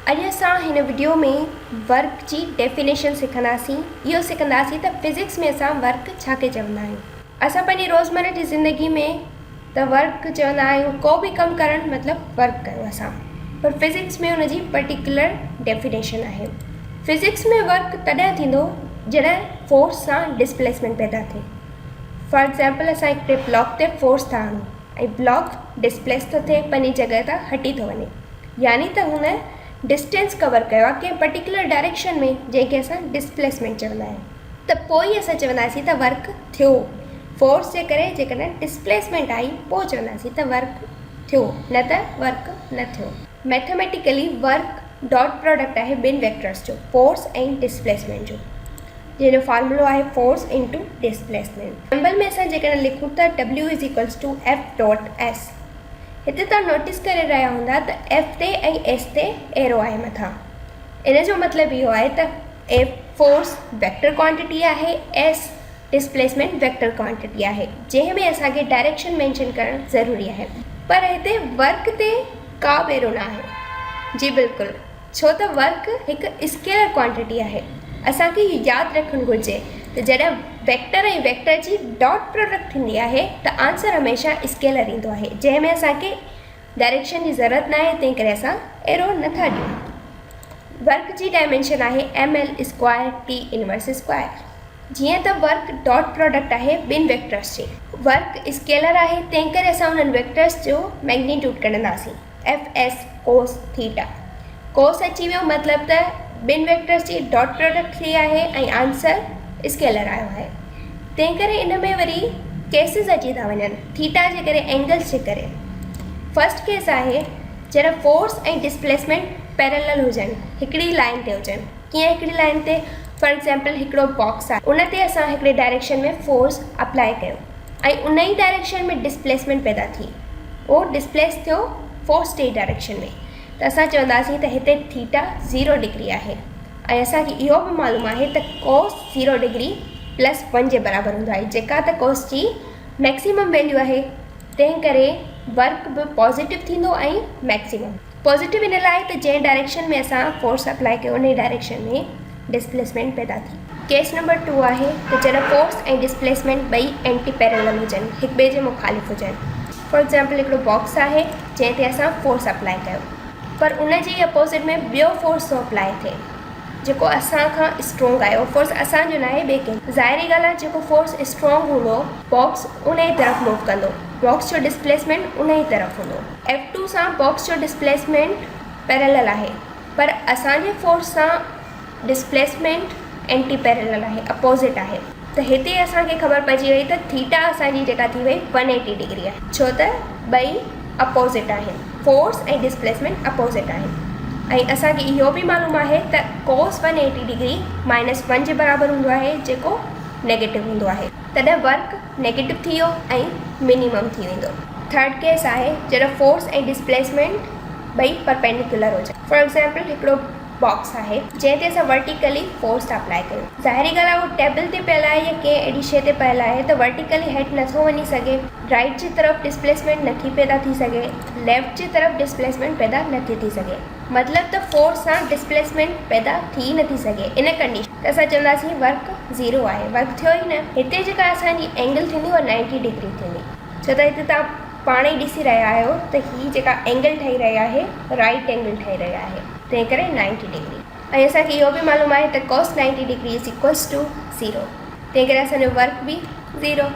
अॼु असां हिन वीडियो में वर्क जी डेफिनेशन सिखंदासीं। इहो सिखंदासीं त फिज़िक्स में असां वर्क छा के चवंदा आहियूं। असां पंहिंजी रोज़मर्रा जी ज़िंदगी में त वर्क चवंदा आहियूं, को बि कमु करणु मतिलबु वर्क कयो असां, पर फिज़िक्स में हुनजी पर्टिकुलर डेफिनेशन आहे। फिज़िक्स में वर्क तॾहिं थींदो जॾहिं फोर्स सां डिस्प्लेसमेंट पैदा थिए। फॉर एग्ज़ाम्पल असां हिकिड़े ब्लॉक ते फोर्स था हणूं ऐं ब्लॉक डिस्प्लेस थो थिए, पंहिंजी जॻह तां हटी थो वञे, यानी त हुन डिस्टेंस कवर कयो आहे कंहिं पर्टिकुलर डायरेक्शन में, जंहिंखे असां डिस्प्लेसमेंट चवंदा आहियूं। त पोइ असां चवंदासीं त वर्क थियो। फोर्स जे करे जेकॾहिं डिस्प्लेसमेंट आई पोइ चवंदासीं त वर्क थियो, न त वर्क न थियो। मैथमेटिकली वर्क डॉट प्रोडक्ट आहे ॿिनि वेक्टर्स जो, फोर्स ऐं डिस्प्लेसमेंट जो, जंहिंजो फॉर्मूलो आहे फोर्स इंटू डिस्प्लेसमेंट। सिंबल में असां जेकॾहिं लिखूं त W = F.S। हिते तव्हां नोटिस करे रहिया हूंदा त F ते ऐं S ते एरो आहे मथां। इन जो मतिलबु इहो आहे त F फोर्स वेक्टर क्वांटिटी आहे, S डिस्प्लेसमेंट वेक्टर क्वांटिटी आहे, जंहिं में असांखे डायरेक्शन मेंशन करणु ज़रूरी आहे। पर हिते वर्क ते का बि एरो न आहे। जी बिल्कुलु, छो त वर्क हिकु स्केलर क्वांटिटी आहे। असांखे यादि रखणु घुरिजे त जॾहिं वेक्टर ऐं वेक्टर जी डॉट प्रोडक्ट थींदी आहे त आंसर हमेशह स्केलर ईंदो आहे, जंहिंमें असांखे डायरेक्शन जी ज़रूरत न आहे, तंहिं करे असां एरो नथा ॾियूं। वर्क जी डायमेंशन आहे ml² T−2। जीअं त वर्क डॉट प्रोडक्ट आहे ॿिनि वेक्टर्स जी, वर्क स्केलर आहे, तंहिं करे असां उन्हनि वेक्टर्स जो मैग्नीट्यूड कढंदासीं Fs cos थीटा। कोस अची वियो, मतिलबु त ॿिनि वेक्टर्स जी डॉट प्रोडक्ट थी आहे ऐं आंसर स्केलर आयो आहे। तंहिं करे इन में वरी केसिस अची था वञनि थीटा जे करे, एंगल्स जे करे। फर्स्ट केस आहे जॾहिं फोर्स ऐं डिस्प्लेसमेंट पैरेलल हुजनि, हिकिड़ी लाइन ते हुजनि। कीअं हिकिड़ी लाइन ते? फॉर एग्ज़ाम्पल हिकिड़ो बॉक्स आहे, उन ते असां हिकिड़े डायरेक्शन में फोर्स अप्लाई कयो ऐं उन ई डायरेक्शन में डिस्प्लेसमेंट पैदा थी, उहो डिस्प्लेस थियो फोर्स जे डायरेक्शन में, त असां चवंदासीं त हिते थीटा 0 डिग्री आहे। ऐं असांखे इहो बि मालूम आहे त कोस 0 डिग्री +1 जे बराबरि हूंदो आहे, जेका त कोस जी मैक्सिमम वैल्यू आहे। तंहिं करे वर्क बि पॉज़िटिव थींदो ऐं मैक्सिमम। पॉज़िटिव इन लाइ त जंहिं डायरेक्शन में असां फोर्स अप्लाई कयो उन ई डायरेक्शन में डिस्प्लेसमेंट पैदा थी। केस नंबर 2 आहे त जॾहिं फोर्स ऐं डिस्प्लेसमेंट ॿई एंटी पैरेलल हुजनि, हिक ॿिए जे मुखालिफ़ हुजनि। फॉर एग्ज़ाम्पल हिकिड़ो बॉक्स आहे जंहिं ते असां फोर्स अप्लाई कयो, पर उन जे अपोज़िट में ॿियो फोर्स थो अप्लाई थिए जेको असां खां स्ट्रॉन्ग आहे। उहो फोर्स असांजो न आहे, ॿिए कंहिं। ज़ाहिरी ॻाल्हि आहे, जेको फोर्स स्ट्रॉन्ग हूंदो बॉक्स उन ई तरफ़ मूव कंदो, बॉक्स जो डिस्प्लेसमेंट उन ई तरफ़ हूंदो। F2 सां बॉक्स जो डिस्प्लेसमेंट पैरेलल आहे, पर असांजे फोर्स सां डिस्प्लेसमेंट एंटी पैरेलल आहे, अपोज़िट आहे। त हिते असांखे ख़बर पइजी वई त थीटा असांजी जेका थी वई 180 डिग्री आहे, छो त ॿई अपोज़िट आहिनि, फोर्स ऐं डिस्प्लेसमेंट अपोज़िट आहिनि। ऐं असांखे इहो बि मालूम आहे त कोस 180 डिग्री -1 जे बराबरि हूंदो आहे, जेको नेगेटिव हूंदो आहे। तॾहिं वर्क नेगेटिव थी वियो ऐं मिनिमम थी वेंदो। थर्ड केस आहे जॾहिं फोर्स ऐं डिस्प्लेसमेंट ॿई परपेंडिकुलर हुजनि। फॉर एग्ज़ाम्पल हिकिड़ो बॉक्स आहे जंहिं ते असां वर्टिकली फोर्स अप्लाई कयूं। ज़ाहिरी ॻाल्हि आहे, उहो टेबल ते पियल आहे या कंहिं अहिड़ी शइ ते पियल आहे त वर्टिकली हेठि नथो वञी सघे। राइट जी तरफ़ डिस्प्लेसमेंट नथी पैदा थी सघे, लेफ्ट जी तरफ़ डिस्प्लेसमेंट पैदा नथी थी सघे, मतिलबु त फोर्स सां डिस्प्लेसमेंट पैदा थी नथी सघे। इन कंडीशन त असां चवंदासीं वर्क 0 आहे, वर्क थियो ई न। हिते जेका असांजी एंगल थींदी उहा 90 डिग्री थींदी, छो त हिते तव्हां पाण ई ॾिसी रहिया आहियो त हीअ जेका एंगल ठही रही आहे राइट एंगल ठही रही आहे, तंहिं करे 90 डिग्री। ऐं असांखे इहो बि मालूम आहे त cos 90 डिग्री = 0, तंहिं करे असांजो वर्क बि 0।